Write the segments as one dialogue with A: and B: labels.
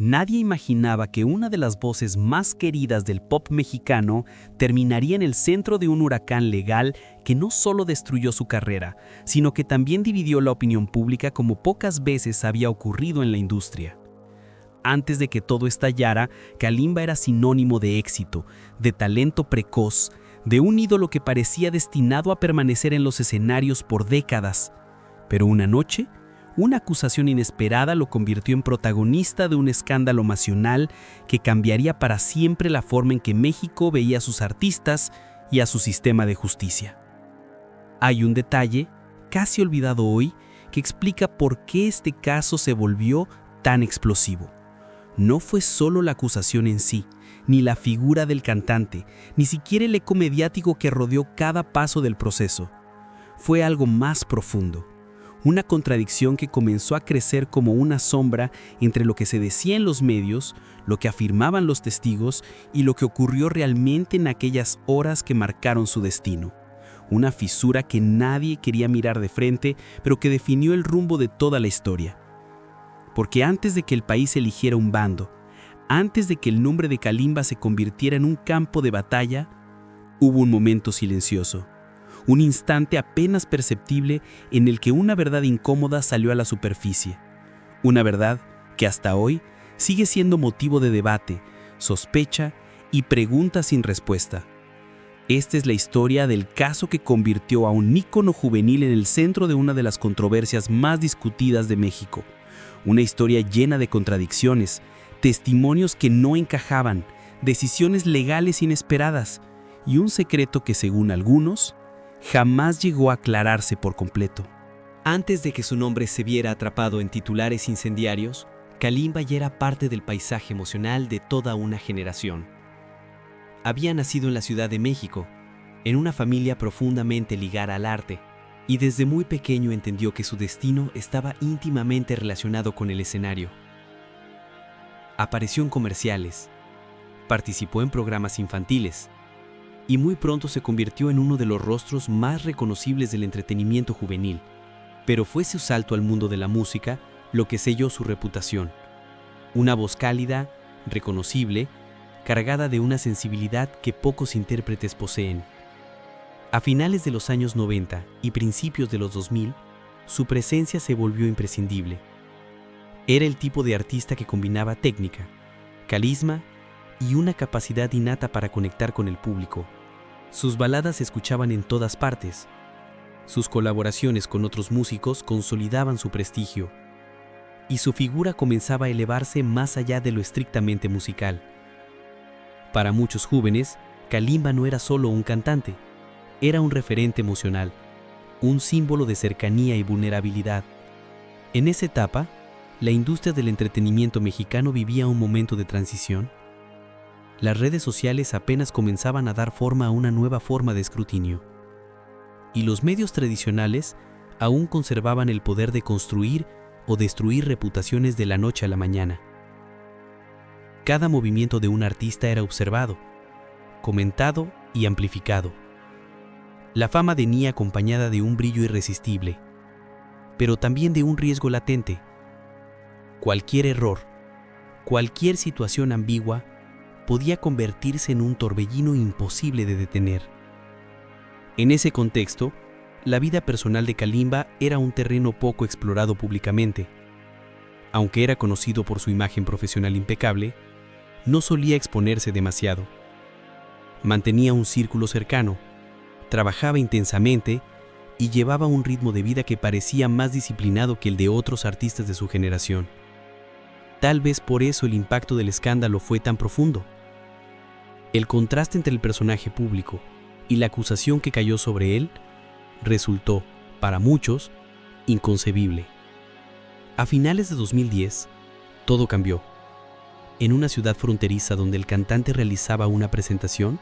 A: Nadie imaginaba que una de las voces más queridas del pop mexicano terminaría en el centro de un huracán legal que no solo destruyó su carrera, sino que también dividió la opinión pública como pocas veces había ocurrido en la industria. Antes de que todo estallara, Kalimba era sinónimo de éxito, de talento precoz, de un ídolo que parecía destinado a permanecer en los escenarios por décadas. Pero una noche, una acusación inesperada lo convirtió en protagonista de un escándalo nacional que cambiaría para siempre la forma en que México veía a sus artistas y a su sistema de justicia. Hay un detalle, casi olvidado hoy, que explica por qué este caso se volvió tan explosivo. No fue solo la acusación en sí, ni la figura del cantante, ni siquiera el eco mediático que rodeó cada paso del proceso. Fue algo más profundo. Una contradicción que comenzó a crecer como una sombra entre lo que se decía en los medios, lo que afirmaban los testigos y lo que ocurrió realmente en aquellas horas que marcaron su destino. Una fisura que nadie quería mirar de frente, pero que definió el rumbo de toda la historia. Porque antes de que el país eligiera un bando, antes de que el nombre de Kalimba se convirtiera en un campo de batalla, hubo un momento silencioso. Un instante apenas perceptible en el que una verdad incómoda salió a la superficie. Una verdad que hasta hoy sigue siendo motivo de debate, sospecha y pregunta sin respuesta. Esta es la historia del caso que convirtió a un ícono juvenil en el centro de una de las controversias más discutidas de México. Una historia llena de contradicciones, testimonios que no encajaban, decisiones legales inesperadas y un secreto que, según algunos, jamás llegó a aclararse por completo.
B: Antes de que su nombre se viera atrapado en titulares incendiarios, Kalimba ya era parte del paisaje emocional de toda una generación. Había nacido en la Ciudad de México, en una familia profundamente ligada al arte, y desde muy pequeño entendió que su destino estaba íntimamente relacionado con el escenario. Apareció en comerciales, participó en programas infantiles, y muy pronto se convirtió en uno de los rostros más reconocibles del entretenimiento juvenil. Pero fue su salto al mundo de la música lo que selló su reputación. Una voz cálida, reconocible, cargada de una sensibilidad que pocos intérpretes poseen. A finales de los años 90 y principios de los 2000, su presencia se volvió imprescindible. Era el tipo de artista que combinaba técnica, carisma y una capacidad innata para conectar con el público. Sus baladas se escuchaban en todas partes. Sus colaboraciones con otros músicos consolidaban su prestigio, y su figura comenzaba a elevarse más allá de lo estrictamente musical. Para muchos jóvenes, Kalimba no era solo un cantante, era un referente emocional, un símbolo de cercanía y vulnerabilidad. En esa etapa, la industria del entretenimiento mexicano vivía un momento de transición. Las redes sociales apenas comenzaban a dar forma a una nueva forma de escrutinio. Y los medios tradicionales aún conservaban el poder de construir o destruir reputaciones de la noche a la mañana. Cada movimiento de un artista era observado, comentado y amplificado. La fama venía acompañada de un brillo irresistible, pero también de un riesgo latente. Cualquier error, cualquier situación ambigua, podía convertirse en un torbellino imposible de detener. En ese contexto, la vida personal de Kalimba era un terreno poco explorado públicamente. Aunque era conocido por su imagen profesional impecable, no solía exponerse demasiado. Mantenía un círculo cercano, trabajaba intensamente y llevaba un ritmo de vida que parecía más disciplinado que el de otros artistas de su generación. Tal vez por eso el impacto del escándalo fue tan profundo. El contraste entre el personaje público y la acusación que cayó sobre él resultó, para muchos, inconcebible. A finales de 2010, todo cambió. En una ciudad fronteriza donde el cantante realizaba una presentación,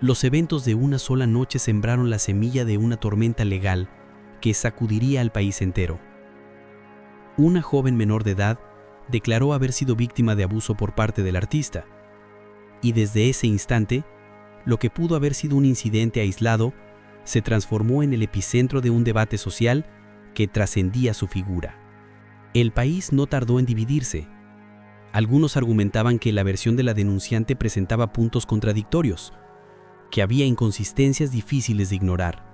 B: los eventos de una sola noche sembraron la semilla de una tormenta legal que sacudiría al país entero. Una joven menor de edad declaró haber sido víctima de abuso por parte del artista, y desde ese instante, lo que pudo haber sido un incidente aislado se transformó en el epicentro de un debate social que trascendía su figura. El país no tardó en dividirse. Algunos argumentaban que la versión de la denunciante presentaba puntos contradictorios, que había inconsistencias difíciles de ignorar.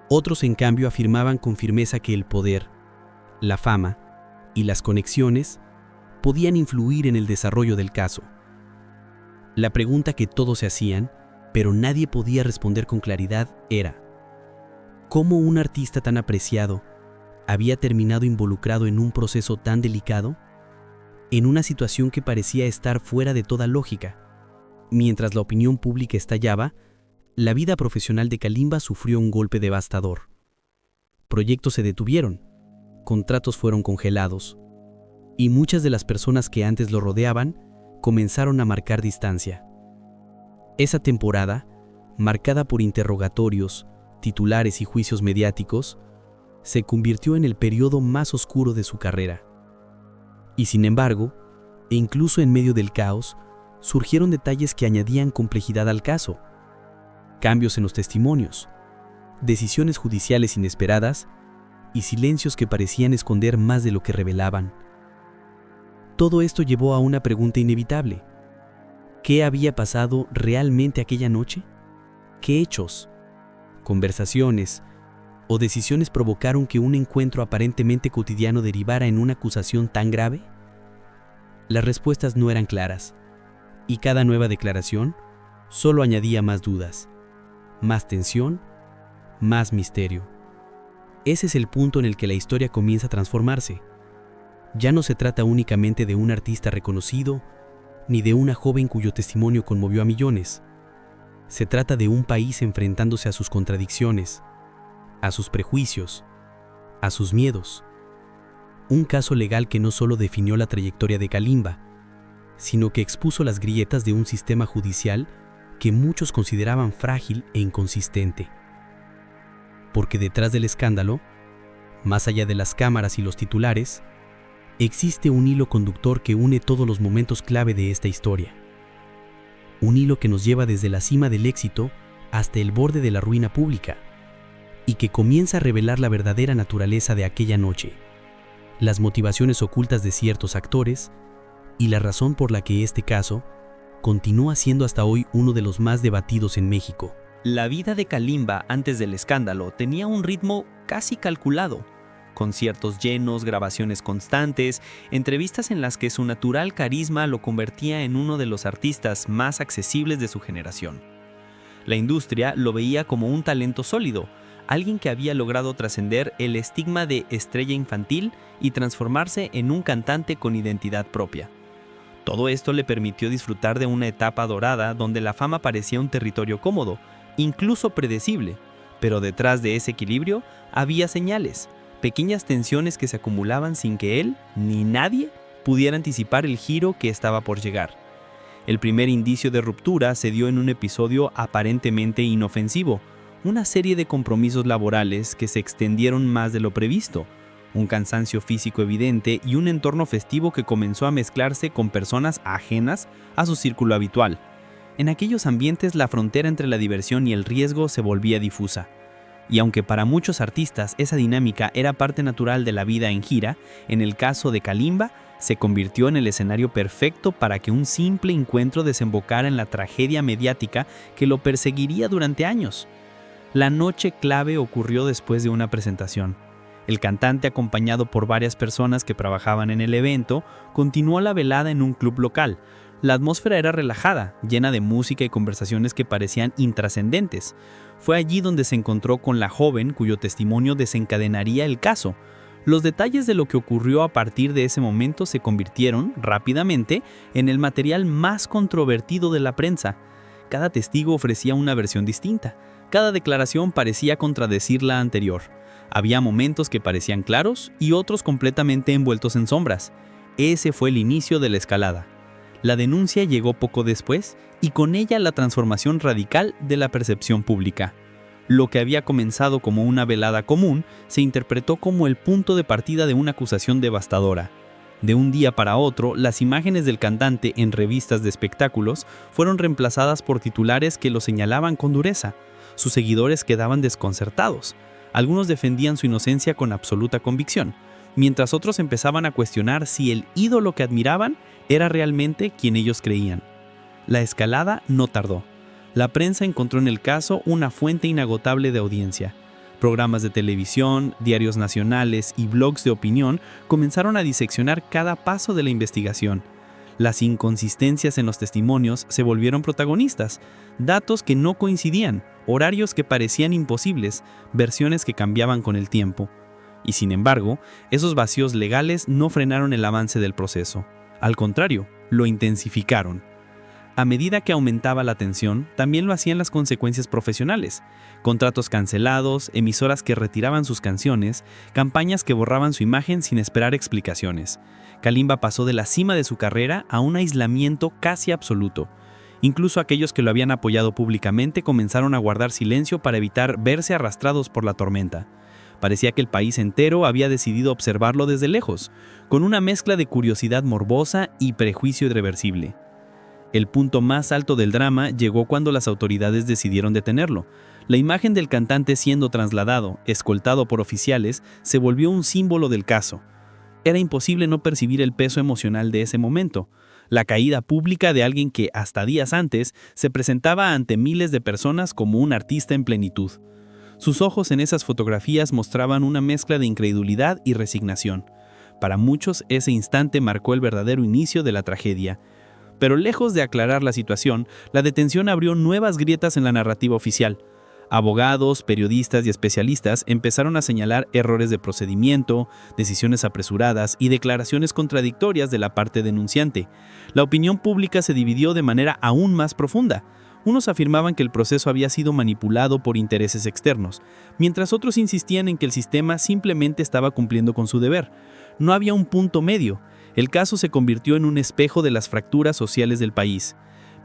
B: Otros, en cambio, afirmaban con firmeza que el poder, la fama y las conexiones podían influir en el desarrollo del caso. La pregunta que todos se hacían, pero nadie podía responder con claridad, era: ¿cómo un artista tan apreciado había terminado involucrado en un proceso tan delicado, en una situación que parecía estar fuera de toda lógica? Mientras la opinión pública estallaba, la vida profesional de Kalimba sufrió un golpe devastador. Proyectos se detuvieron, contratos fueron congelados, y muchas de las personas que antes lo rodeaban comenzaron a marcar distancia. Esa temporada, marcada por interrogatorios, titulares y juicios mediáticos, se convirtió en el periodo más oscuro de su carrera. Y sin embargo, e incluso en medio del caos, surgieron detalles que añadían complejidad al caso. Cambios en los testimonios, decisiones judiciales inesperadas y silencios que parecían esconder más de lo que revelaban. Todo esto llevó a una pregunta inevitable: ¿qué había pasado realmente aquella noche? ¿Qué hechos, conversaciones o decisiones provocaron que un encuentro aparentemente cotidiano derivara en una acusación tan grave? Las respuestas no eran claras, y cada nueva declaración solo añadía más dudas, más tensión, más misterio. Ese es el punto en el que la historia comienza a transformarse. Ya no se trata únicamente de un artista reconocido, ni de una joven cuyo testimonio conmovió a millones. Se trata de un país enfrentándose a sus contradicciones, a sus prejuicios, a sus miedos. Un caso legal que no solo definió la trayectoria de Kalimba, sino que expuso las grietas de un sistema judicial que muchos consideraban frágil e inconsistente. Porque detrás del escándalo, más allá de las cámaras y los titulares, existe un hilo conductor que une todos los momentos clave de esta historia. Un hilo que nos lleva desde la cima del éxito hasta el borde de la ruina pública, y que comienza a revelar la verdadera naturaleza de aquella noche, las motivaciones ocultas de ciertos actores y la razón por la que este caso continúa siendo hasta hoy uno de los más debatidos en México.
A: La vida de Kalimba antes del escándalo tenía un ritmo casi calculado. Conciertos llenos, grabaciones constantes, entrevistas en las que su natural carisma lo convertía en uno de los artistas más accesibles de su generación. La industria lo veía como un talento sólido, alguien que había logrado trascender el estigma de estrella infantil y transformarse en un cantante con identidad propia. Todo esto le permitió disfrutar de una etapa dorada donde la fama parecía un territorio cómodo, incluso predecible, pero detrás de ese equilibrio había señales, pequeñas tensiones que se acumulaban sin que él, ni nadie, pudiera anticipar el giro que estaba por llegar. El primer indicio de ruptura se dio en un episodio aparentemente inofensivo, una serie de compromisos laborales que se extendieron más de lo previsto, un cansancio físico evidente y un entorno festivo que comenzó a mezclarse con personas ajenas a su círculo habitual. En aquellos ambientes la frontera entre la diversión y el riesgo se volvía difusa. Y aunque para muchos artistas esa dinámica era parte natural de la vida en gira, en el caso de Kalimba se convirtió en el escenario perfecto para que un simple encuentro desembocara en la tragedia mediática que lo perseguiría durante años. La noche clave ocurrió después de una presentación. El cantante, acompañado por varias personas que trabajaban en el evento, continuó la velada en un club local. La atmósfera era relajada, llena de música y conversaciones que parecían intrascendentes. Fue allí donde se encontró con la joven cuyo testimonio desencadenaría el caso. Los detalles de lo que ocurrió a partir de ese momento se convirtieron, rápidamente, en el material más controvertido de la prensa. Cada testigo ofrecía una versión distinta. Cada declaración parecía contradecir la anterior. Había momentos que parecían claros y otros completamente envueltos en sombras. Ese fue el inicio de la escalada. La denuncia llegó poco después y con ella la transformación radical de la percepción pública. Lo que había comenzado como una velada común se interpretó como el punto de partida de una acusación devastadora. De un día para otro, las imágenes del cantante en revistas de espectáculos fueron reemplazadas por titulares que lo señalaban con dureza. Sus seguidores quedaban desconcertados. Algunos defendían su inocencia con absoluta convicción, mientras otros empezaban a cuestionar si el ídolo que admiraban
B: era realmente quien ellos creían. La escalada no tardó. La prensa encontró en el caso una fuente inagotable de audiencia. Programas de televisión, diarios nacionales y blogs de opinión comenzaron a diseccionar cada paso de la investigación. Las inconsistencias en los testimonios se volvieron protagonistas, datos que no coincidían, horarios que parecían imposibles, versiones que cambiaban con el tiempo. Y sin embargo, esos vacíos legales no frenaron el avance del proceso. Al contrario, lo intensificaron. A medida que aumentaba la tensión, también lo hacían las consecuencias profesionales. Contratos cancelados, emisoras que retiraban sus canciones, campañas que borraban su imagen sin esperar explicaciones. Kalimba pasó de la cima de su carrera a un aislamiento casi absoluto. Incluso aquellos que lo habían apoyado públicamente comenzaron a guardar silencio para evitar verse arrastrados por la tormenta. Parecía que el país entero había decidido observarlo desde lejos, con una mezcla de curiosidad morbosa y prejuicio irreversible. El punto más alto del drama llegó cuando las autoridades decidieron detenerlo. La imagen del cantante siendo trasladado, escoltado por oficiales, se volvió un símbolo del caso. Era imposible no percibir el peso emocional de ese momento, la caída pública de alguien que, hasta días antes, se presentaba ante miles de personas como un artista en plenitud. Sus ojos en esas fotografías mostraban una mezcla de incredulidad y resignación. Para muchos, ese instante marcó el verdadero inicio de la tragedia. Pero lejos de aclarar la situación, la detención abrió nuevas grietas en la narrativa oficial. Abogados, periodistas y especialistas empezaron a señalar errores de procedimiento, decisiones apresuradas y declaraciones contradictorias de la parte denunciante. La opinión pública se dividió de manera aún más profunda. Unos afirmaban que el proceso había sido manipulado por intereses externos, mientras otros insistían en que el sistema simplemente estaba cumpliendo con su deber. No había un punto medio. El caso se convirtió en un espejo de las fracturas sociales del país.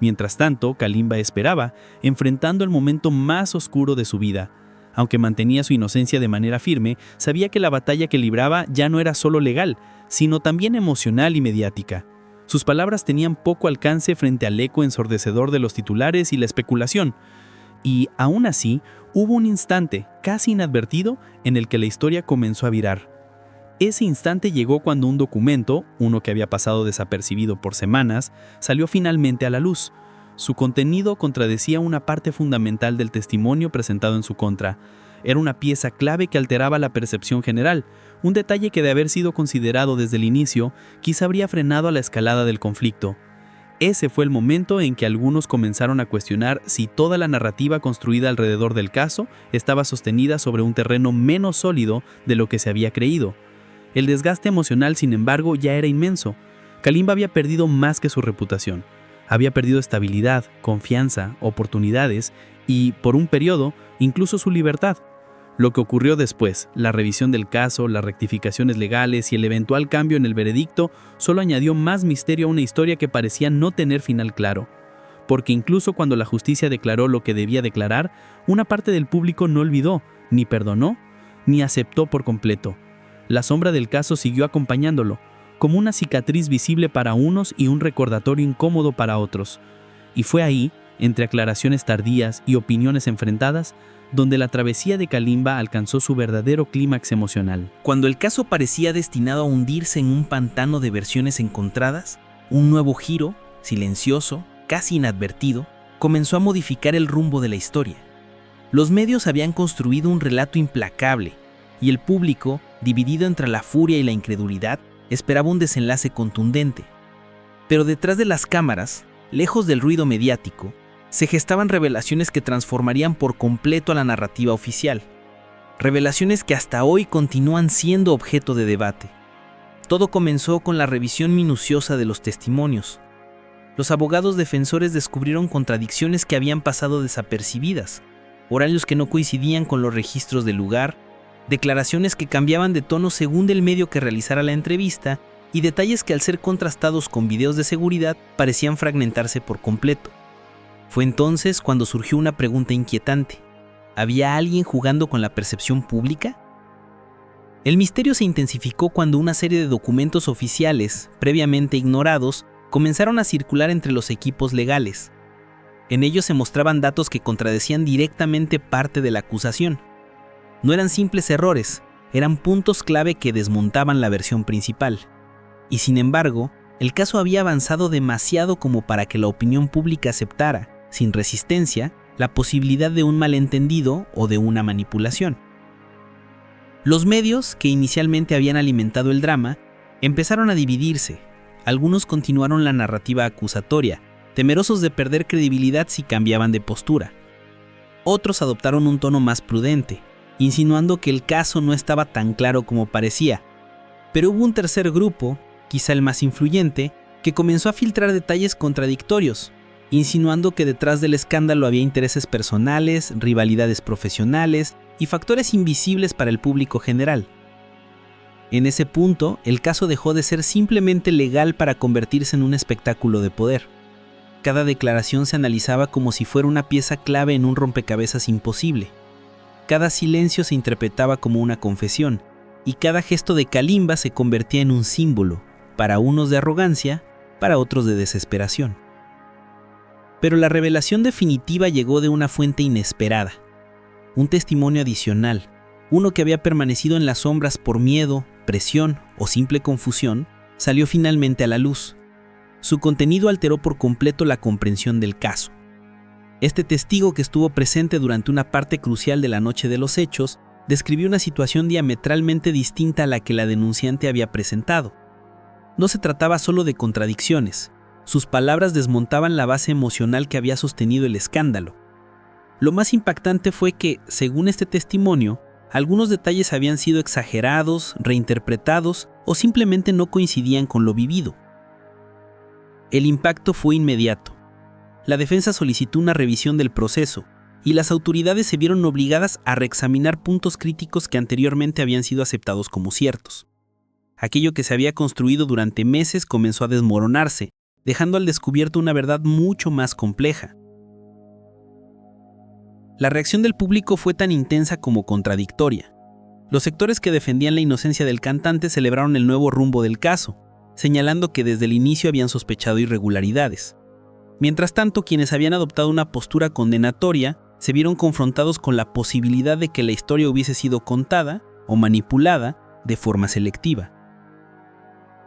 B: Mientras tanto, Kalimba esperaba, enfrentando el momento más oscuro de su vida. Aunque mantenía su inocencia de manera firme, sabía que la batalla que libraba ya no era solo legal, sino también emocional y mediática. Sus palabras tenían poco alcance frente al eco ensordecedor de los titulares y la especulación. Y, aún así, hubo un instante, casi inadvertido, en el que la historia comenzó a virar. Ese instante llegó cuando un documento, uno que había pasado desapercibido por semanas, salió finalmente a la luz. Su contenido contradecía una parte fundamental del testimonio presentado en su contra. Era una pieza clave que alteraba la percepción general, un detalle que de haber sido considerado desde el inicio, quizá habría frenado a la escalada del conflicto. Ese fue el momento en que algunos comenzaron a cuestionar si toda la narrativa construida alrededor del caso estaba sostenida sobre un terreno menos sólido de lo que se había creído. El desgaste emocional, sin embargo, ya era inmenso. Kalimba había perdido más que su reputación. Había perdido estabilidad, confianza, oportunidades y, por un periodo, incluso su libertad. Lo que ocurrió después, la revisión del caso, las rectificaciones legales y el eventual cambio en el veredicto, solo añadió más misterio a una historia que parecía no tener final claro. Porque incluso cuando la justicia declaró lo que debía declarar, una parte del público no olvidó, ni perdonó, ni aceptó por completo. La sombra del caso siguió acompañándolo, como una cicatriz visible para unos y un recordatorio incómodo para otros. Y fue ahí, entre aclaraciones tardías y opiniones enfrentadas, donde la travesía de Kalimba alcanzó su verdadero clímax emocional.
A: Cuando el caso parecía destinado a hundirse en un pantano de versiones encontradas, un nuevo giro, silencioso, casi inadvertido, comenzó a modificar el rumbo de la historia. Los medios habían construido un relato implacable, y el público, dividido entre la furia y la incredulidad, esperaba un desenlace contundente. Pero detrás de las cámaras, lejos del ruido mediático, se gestaban revelaciones que transformarían por completo a la narrativa oficial. Revelaciones que hasta hoy continúan siendo objeto de debate. Todo comenzó con la revisión minuciosa de los testimonios. Los abogados defensores descubrieron contradicciones que habían pasado desapercibidas, horarios que no coincidían con los registros del lugar, declaraciones que cambiaban de tono según el medio que realizara la entrevista y detalles que al ser contrastados con videos de seguridad parecían fragmentarse por completo. Fue entonces cuando surgió una pregunta inquietante. ¿Había alguien jugando con la percepción pública? El misterio se intensificó cuando una serie de documentos oficiales, previamente ignorados, comenzaron a circular entre los equipos legales. En ellos se mostraban datos que contradecían directamente parte de la acusación. No eran simples errores, eran puntos clave que desmontaban la versión principal. Y sin embargo, El caso había avanzado demasiado como para que la opinión pública aceptara, sin resistencia, la posibilidad de un malentendido o de una manipulación. Los medios, que inicialmente habían alimentado el drama, empezaron a dividirse. Algunos continuaron la narrativa acusatoria, temerosos de perder credibilidad si cambiaban de postura. Otros adoptaron un tono más prudente, insinuando que el caso no estaba tan claro como parecía. Pero hubo un tercer grupo, quizá el más influyente, que comenzó a filtrar detalles contradictorios, insinuando que detrás del escándalo había intereses personales, rivalidades profesionales y factores invisibles para el público general. En ese punto, el caso dejó de ser simplemente legal para convertirse en un espectáculo de poder. Cada declaración se analizaba como si fuera una pieza clave en un rompecabezas imposible. Cada silencio se interpretaba como una confesión, y cada gesto de Kalimba se convertía en un símbolo, para unos de arrogancia, para otros de desesperación. Pero la revelación definitiva llegó de una fuente inesperada. Un testimonio adicional, uno que había permanecido en las sombras por miedo, presión o simple confusión, salió finalmente a la luz. Su contenido alteró por completo la comprensión del caso. Este testigo, que estuvo presente durante una parte crucial de la noche de los hechos, describió una situación diametralmente distinta a la que la denunciante había presentado. No se trataba solo de contradicciones. Sus palabras desmontaban la base emocional que había sostenido el escándalo. Lo más impactante fue que, según este testimonio, algunos detalles habían sido exagerados, reinterpretados o simplemente no coincidían con lo vivido. El impacto fue inmediato. La defensa solicitó una revisión del proceso y las autoridades se vieron obligadas a reexaminar puntos críticos que anteriormente habían sido aceptados como ciertos. Aquello que se había construido durante meses comenzó a desmoronarse, dejando al descubierto una verdad mucho más compleja. La reacción del público fue tan intensa como contradictoria. Los sectores que defendían la inocencia del cantante celebraron el nuevo rumbo del caso, señalando que desde el inicio habían sospechado irregularidades. Mientras tanto, quienes habían adoptado una postura condenatoria se vieron confrontados con la posibilidad de que la historia hubiese sido contada o manipulada de forma selectiva.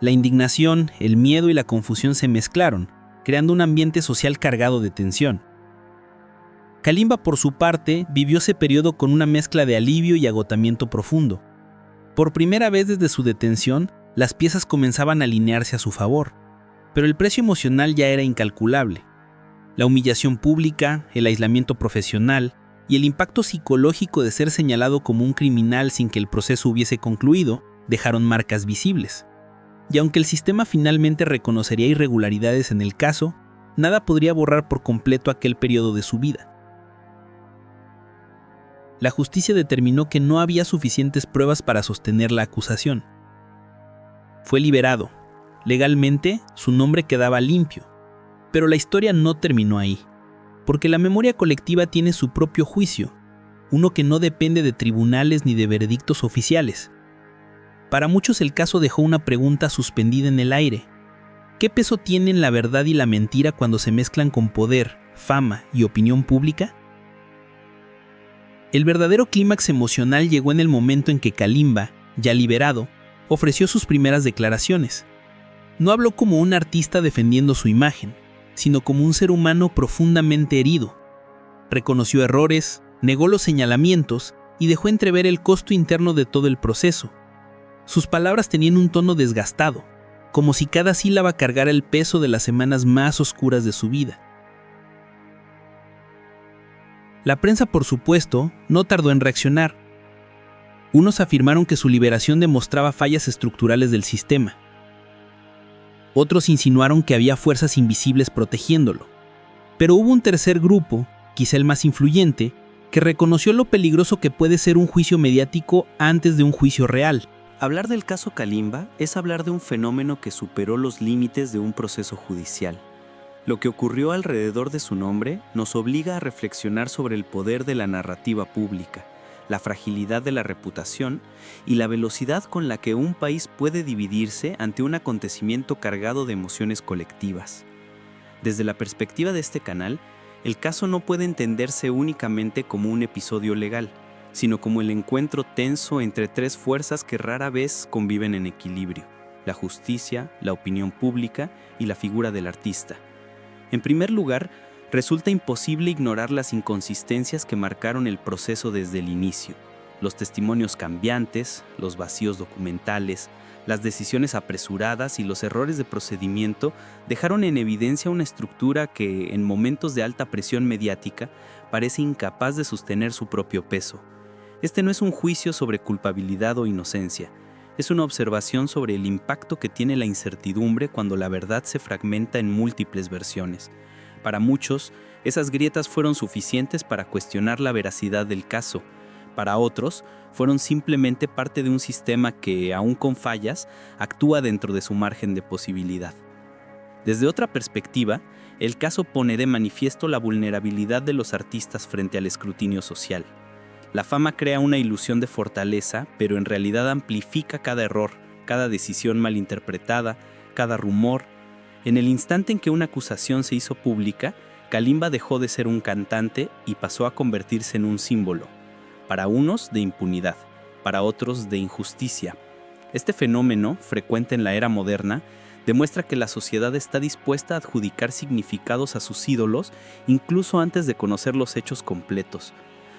A: La indignación, el miedo y la confusión se mezclaron, creando un ambiente social cargado de tensión. Kalimba, por su parte, vivió ese periodo con una mezcla de alivio y agotamiento profundo. Por primera vez desde su detención, las piezas comenzaban a alinearse a su favor, pero el precio emocional ya era incalculable. La humillación pública, el aislamiento profesional y el impacto psicológico de ser señalado como un criminal sin que el proceso hubiese concluido dejaron marcas visibles. Y aunque el sistema finalmente reconocería irregularidades en el caso, nada podría borrar por completo aquel periodo de su vida. La justicia determinó que no había suficientes pruebas para sostener la acusación. Fue liberado. Legalmente, su nombre quedaba limpio. Pero la historia no terminó ahí, porque la memoria colectiva tiene su propio juicio, uno que no depende de tribunales ni de veredictos oficiales. Para muchos el caso dejó una pregunta suspendida en el aire. ¿Qué peso tienen la verdad y la mentira cuando se mezclan con poder, fama y opinión pública? El verdadero clímax emocional llegó en el momento en que Kalimba, ya liberado, ofreció sus primeras declaraciones. No habló como un artista defendiendo su imagen, sino como un ser humano profundamente herido. Reconoció errores, negó los señalamientos y dejó entrever el costo interno de todo el proceso. Sus palabras tenían un tono desgastado, como si cada sílaba cargara el peso de las semanas más oscuras de su vida. La prensa, por supuesto, no tardó en reaccionar. Unos afirmaron que su liberación demostraba fallas estructurales del sistema. Otros insinuaron que había fuerzas invisibles protegiéndolo. Pero hubo un tercer grupo, quizá el más influyente, que reconoció lo peligroso que puede ser un juicio mediático antes de un juicio real.
B: Hablar del caso Kalimba es hablar de un fenómeno que superó los límites de un proceso judicial. Lo que ocurrió alrededor de su nombre nos obliga a reflexionar sobre el poder de la narrativa pública, la fragilidad de la reputación y la velocidad con la que un país puede dividirse ante un acontecimiento cargado de emociones colectivas. Desde la perspectiva de este canal, el caso no puede entenderse únicamente como un episodio legal, sino como el encuentro tenso entre tres fuerzas que rara vez conviven en equilibrio: la justicia, la opinión pública y la figura del artista. En primer lugar, resulta imposible ignorar las inconsistencias que marcaron el proceso desde el inicio. Los testimonios cambiantes, los vacíos documentales, las decisiones apresuradas y los errores de procedimiento dejaron en evidencia una estructura que, en momentos de alta presión mediática, parece incapaz de sostener su propio peso. Este no es un juicio sobre culpabilidad o inocencia, es una observación sobre el impacto que tiene la incertidumbre cuando la verdad se fragmenta en múltiples versiones. Para muchos, esas grietas fueron suficientes para cuestionar la veracidad del caso. Para otros, fueron simplemente parte de un sistema que, aún con fallas, actúa dentro de su margen de posibilidad. Desde otra perspectiva, el caso pone de manifiesto la vulnerabilidad de los artistas frente al escrutinio social. La fama crea una ilusión de fortaleza, pero en realidad amplifica cada error, cada decisión malinterpretada, cada rumor. En el instante en que una acusación se hizo pública, Kalimba dejó de ser un cantante y pasó a convertirse en un símbolo. Para unos de impunidad, para otros de injusticia. Este fenómeno, frecuente en la era moderna, demuestra que la sociedad está dispuesta a adjudicar significados a sus ídolos incluso antes de conocer los hechos completos.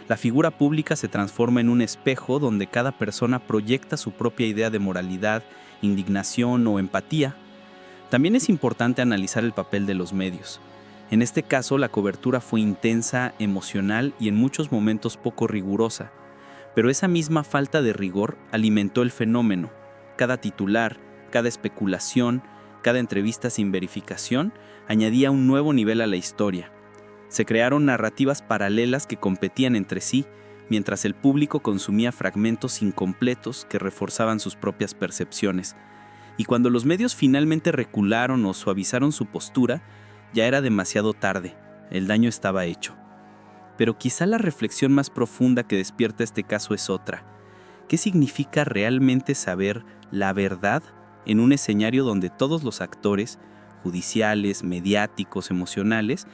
B: La figura pública se transforma en un espejo donde cada persona proyecta su propia idea de moralidad, indignación o empatía. También es importante analizar el papel de los medios. En este caso, la cobertura fue intensa, emocional y en muchos momentos poco rigurosa. Pero esa misma falta de rigor alimentó el fenómeno. Cada titular, cada especulación, cada entrevista sin verificación añadía un nuevo nivel a la historia. Se crearon narrativas paralelas que competían entre sí, mientras el público consumía fragmentos incompletos que reforzaban sus propias percepciones. Y cuando los medios finalmente recularon o suavizaron su postura, ya era demasiado tarde, el daño estaba hecho. Pero quizá la reflexión más profunda que despierta este caso es otra. ¿Qué significa realmente saber la verdad en un escenario donde todos los actores, judiciales, mediáticos, emocionales,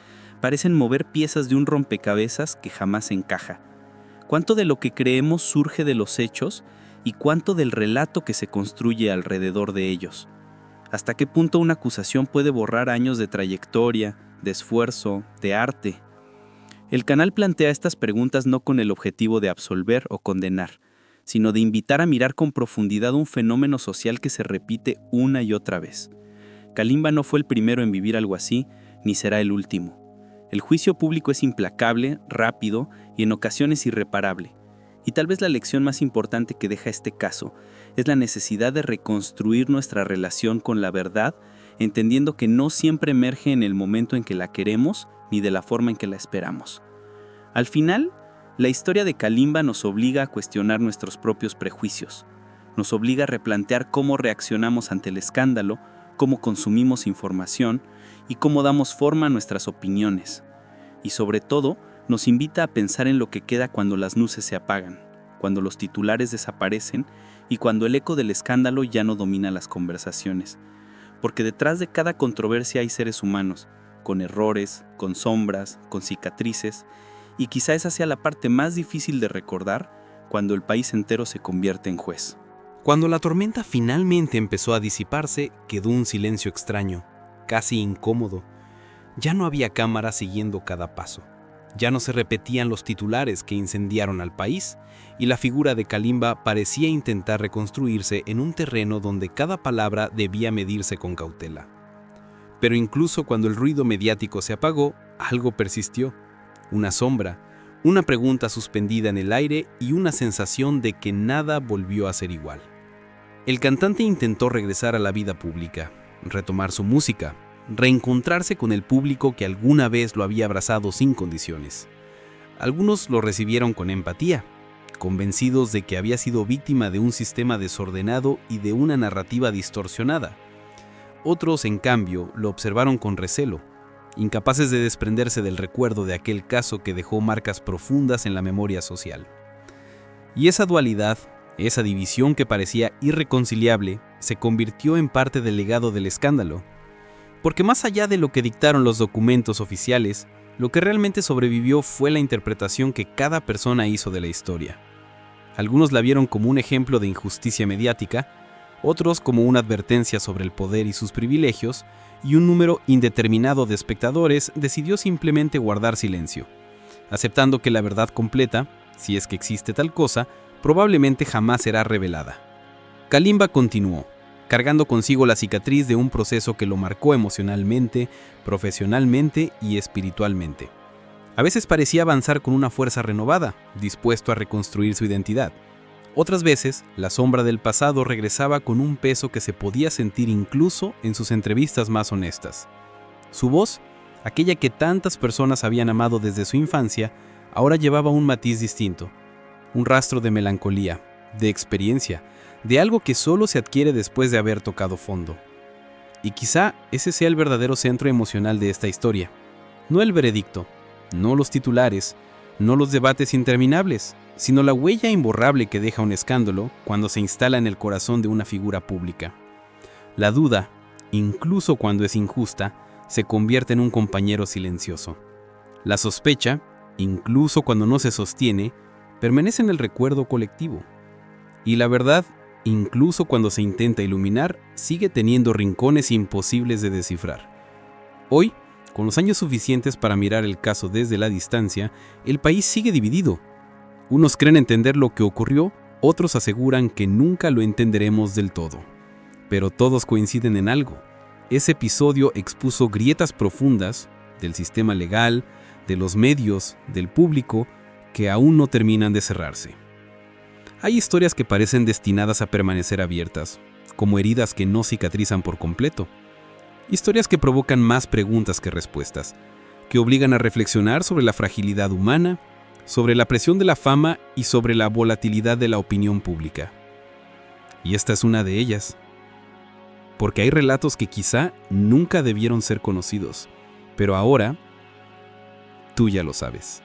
B: parecen mover piezas de un rompecabezas que jamás encaja? ¿Cuánto de lo que creemos surge de los hechos y cuánto del relato que se construye alrededor de ellos? ¿Hasta qué punto una acusación puede borrar años de trayectoria, de esfuerzo, de arte? El canal plantea estas preguntas no con el objetivo de absolver o condenar, sino de invitar a mirar con profundidad un fenómeno social que se repite una y otra vez. Kalimba no fue el primero en vivir algo así, ni será el último. El juicio público es implacable, rápido y en ocasiones irreparable. Y tal vez la lección más importante que deja este caso es la necesidad de reconstruir nuestra relación con la verdad, entendiendo que no siempre emerge en el momento en que la queremos ni de la forma en que la esperamos. Al final, la historia de Kalimba nos obliga a cuestionar nuestros propios prejuicios. Nos obliga a replantear cómo reaccionamos ante el escándalo, cómo consumimos información y cómo damos forma a nuestras opiniones. Y sobre todo, nos invita a pensar en lo que queda cuando las luces se apagan, cuando los titulares desaparecen y cuando el eco del escándalo ya no domina las conversaciones. Porque detrás de cada controversia hay seres humanos, con errores, con sombras, con cicatrices, y quizá esa sea la parte más difícil de recordar cuando el país entero se convierte en juez.
A: Cuando la tormenta finalmente empezó a disiparse, quedó un silencio extraño, casi incómodo. Ya no había cámaras siguiendo cada paso. Ya no se repetían los titulares que incendiaron al país, y la figura de Kalimba parecía intentar reconstruirse en un terreno donde cada palabra debía medirse con cautela. Pero incluso cuando el ruido mediático se apagó, algo persistió. Una sombra, una pregunta suspendida en el aire y una sensación de que nada volvió a ser igual. El cantante intentó regresar a la vida pública, retomar su música, reencontrarse con el público que alguna vez lo había abrazado sin condiciones. Algunos lo recibieron con empatía, convencidos de que había sido víctima de un sistema desordenado y de una narrativa distorsionada. Otros, en cambio, lo observaron con recelo, incapaces de desprenderse del recuerdo de aquel caso que dejó marcas profundas en la memoria social. Y esa dualidad, esa división que parecía irreconciliable, se convirtió en parte del legado del escándalo. Porque más allá de lo que dictaron los documentos oficiales, lo que realmente sobrevivió fue la interpretación que cada persona hizo de la historia. Algunos la vieron como un ejemplo de injusticia mediática, otros como una advertencia sobre el poder y sus privilegios, y un número indeterminado de espectadores decidió simplemente guardar silencio, aceptando que la verdad completa, si es que existe tal cosa, probablemente jamás será revelada. Kalimba continuó, cargando consigo la cicatriz de un proceso que lo marcó emocionalmente, profesionalmente y espiritualmente. A veces parecía avanzar con una fuerza renovada, dispuesto a reconstruir su identidad. Otras veces, la sombra del pasado regresaba con un peso que se podía sentir incluso en sus entrevistas más honestas. Su voz, aquella que tantas personas habían amado desde su infancia, ahora llevaba un matiz distinto, un rastro de melancolía, de experiencia, de algo que solo se adquiere después de haber tocado fondo. Y quizá ese sea el verdadero centro emocional de esta historia. No el veredicto, no los titulares, no los debates interminables, sino la huella imborrable que deja un escándalo cuando se instala en el corazón de una figura pública. La duda, incluso cuando es injusta, se convierte en un compañero silencioso. La sospecha, incluso cuando no se sostiene, permanece en el recuerdo colectivo. Y la verdad, incluso cuando se intenta iluminar, sigue teniendo rincones imposibles de descifrar. Hoy, con los años suficientes para mirar el caso desde la distancia, el país sigue dividido. Unos creen entender lo que ocurrió, otros aseguran que nunca lo entenderemos del todo. Pero todos coinciden en algo. Ese episodio expuso grietas profundas del sistema legal, de los medios, del público, que aún no terminan de cerrarse. Hay historias que parecen destinadas a permanecer abiertas, como heridas que no cicatrizan por completo. Historias que provocan más preguntas que respuestas, que obligan a reflexionar sobre la fragilidad humana, sobre la presión de la fama y sobre la volatilidad de la opinión pública. Y esta es una de ellas. Porque hay relatos que quizá nunca debieron ser conocidos, pero ahora tú ya lo sabes.